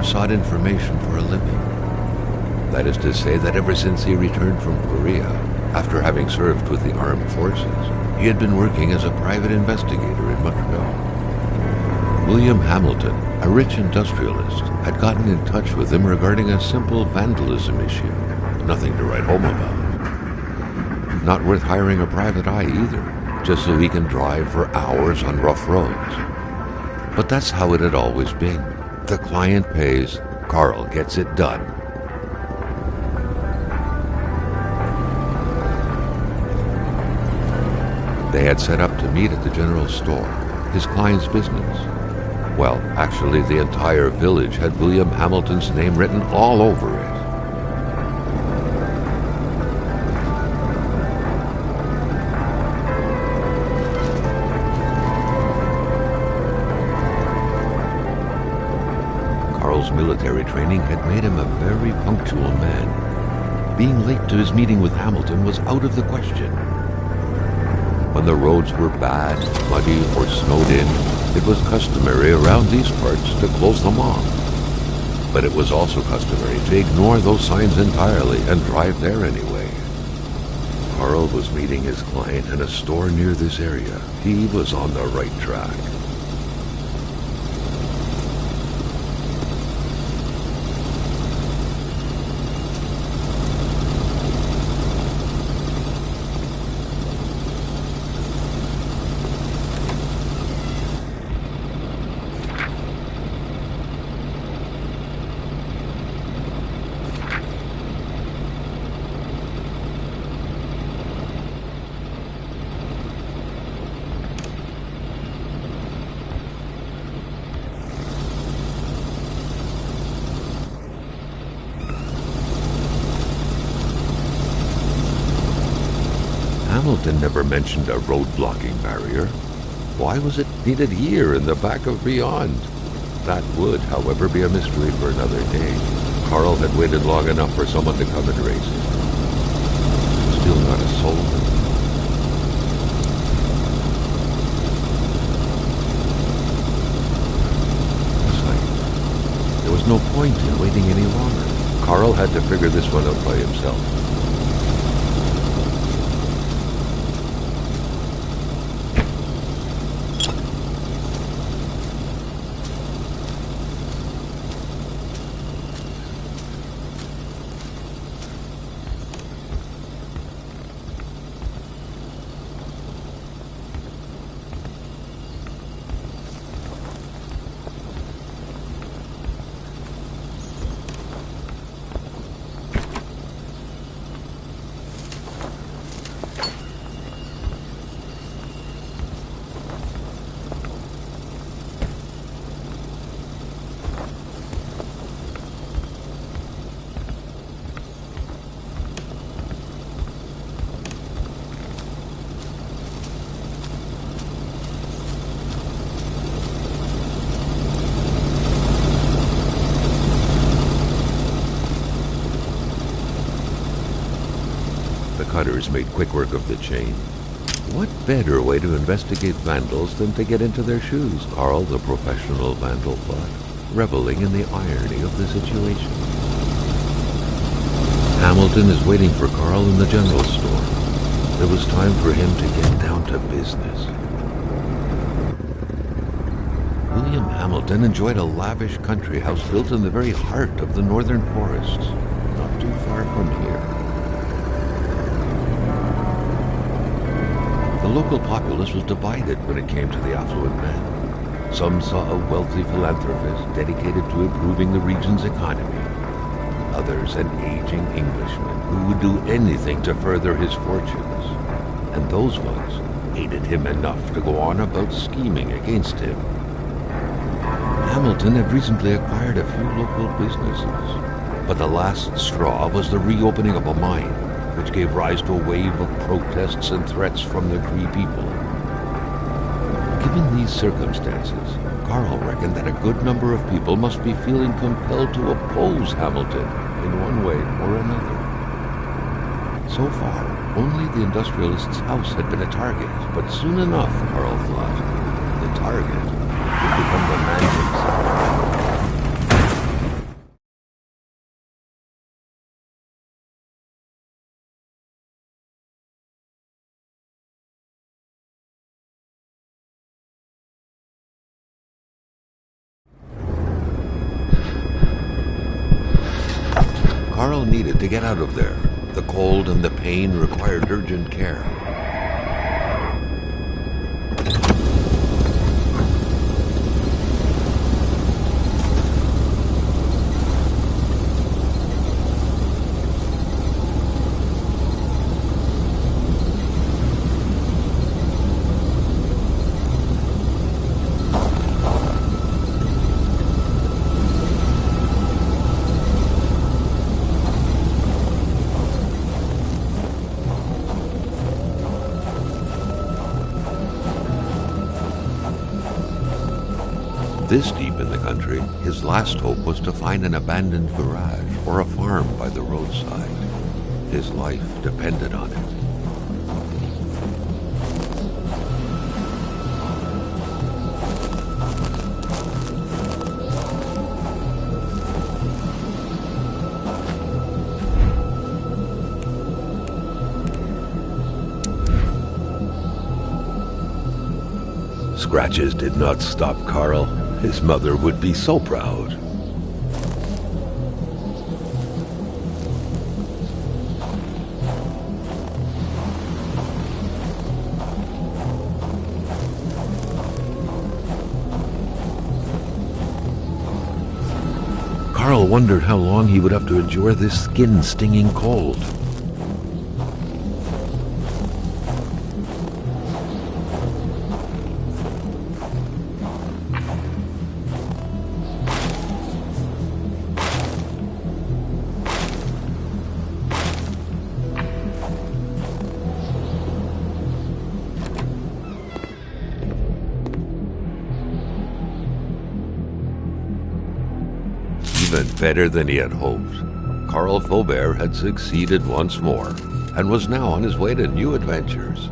sought information for a living. That is to say that ever since he returned from Korea, after having served with the armed forces, he had been working as a private investigator in Montreal. William Hamilton, a rich industrialist, had gotten in touch with him regarding a simple vandalism issue. Nothing to write home about. Not worth hiring a private eye either, just so he can drive for hours on rough roads. But that's how it had always been. The client pays, Carl gets it done. They had set up to meet at the general store, his client's business. Well, actually, the entire village had William Hamilton's name written all over it. Carl's military training had made him a very punctual man. Being late to his meeting with Hamilton was out of the question. When the roads were bad, muddy, or snowed in, it was customary around these parts to close them off. But it was also customary to ignore those signs entirely and drive there anyway. Carl was meeting his client in a store near this area. He was on the right track. Hamilton never mentioned a road-blocking barrier. Why was it needed here in the back of Beyond? That would, however, be a mystery for another day. Carl had waited long enough for someone to come and raise it. Still not a soul. Besides, there was no point in waiting any longer. Carl had to figure this one out by himself. Cutters made quick work of the chain. What better way to investigate vandals than to get into their shoes, Carl, the professional vandal thought, reveling in the irony of the situation. Hamilton is waiting for Carl in the general store. There was time for him to get down to business. William Hamilton enjoyed a lavish country house built in the very heart of the northern forests, not too far from here. The local populace was divided when it came to the affluent men. Some saw a wealthy philanthropist dedicated to improving the region's economy. Others an aging Englishman who would do anything to further his fortunes. And those ones hated him enough to go on about scheming against him. Hamilton had recently acquired a few local businesses, but the last straw was the reopening of a mine, which gave rise to a wave of protests and threats from the Cree people. Given these circumstances, Carl reckoned that a good number of people must be feeling compelled to oppose Hamilton in one way or another. So far, only the industrialist's house had been a target, but soon enough, Carl thought, the target would become the man himself. Carl needed to get out of there. The cold and the pain required urgent care. This deep in the country, his last hope was to find an abandoned garage or a farm by the roadside. His life depended on it. Scratches did not stop Carl. His mother would be so proud. Carl wondered how long he would have to endure this skin-stinging cold. Even better than he had hoped. Carl Faubert had succeeded once more, and was now on his way to new adventures.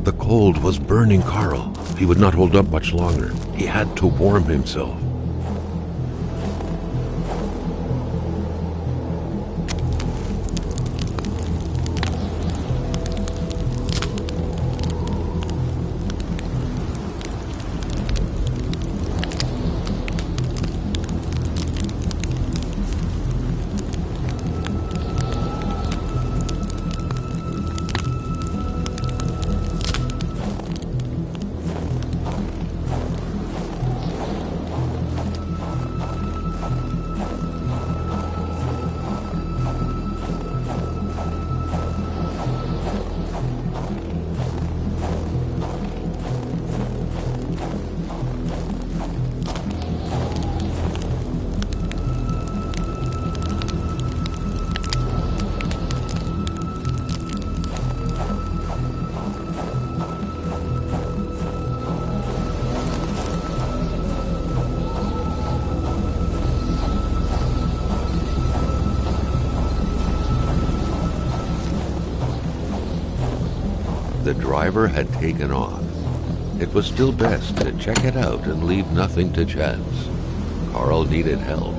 The cold was burning Carl. He would not hold up much longer. He had to warm himself. The driver had taken off. It was still best to check it out and leave nothing to chance. Carl needed help.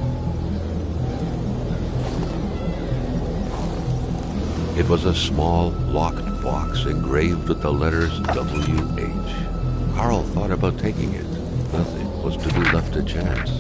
It was a small, locked box engraved with the letters W.H. Carl thought about taking it. Nothing was to be left to chance.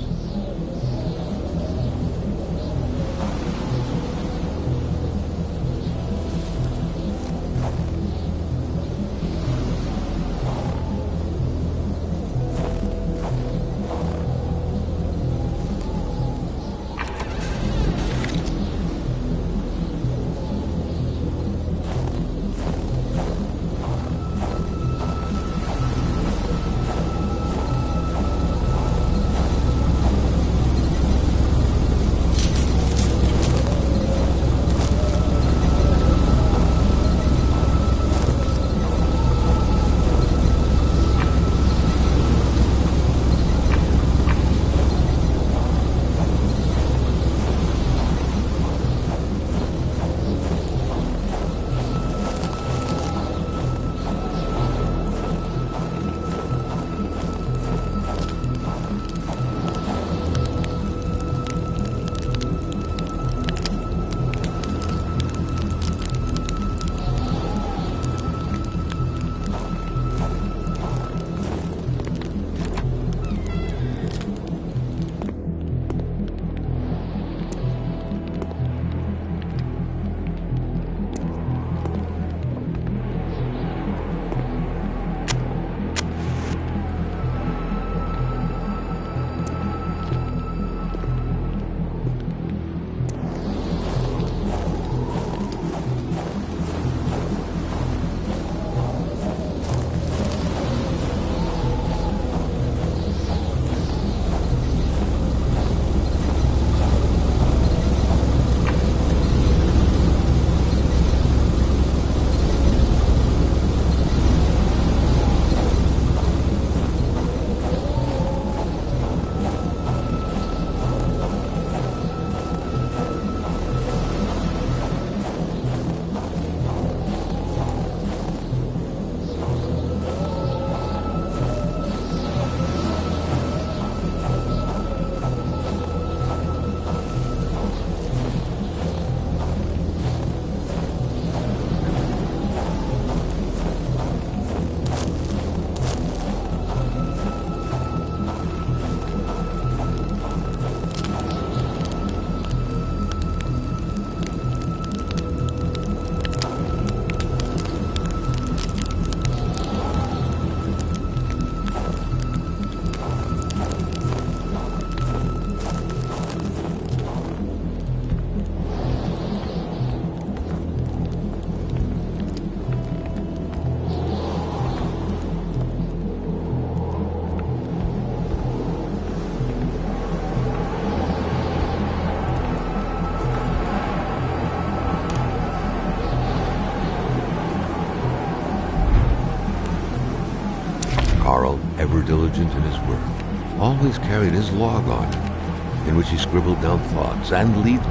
Carl, ever diligent in his work, always carried his log on him, in which he scribbled down thoughts and leads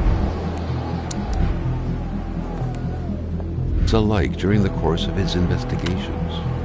alike during the course of his investigations.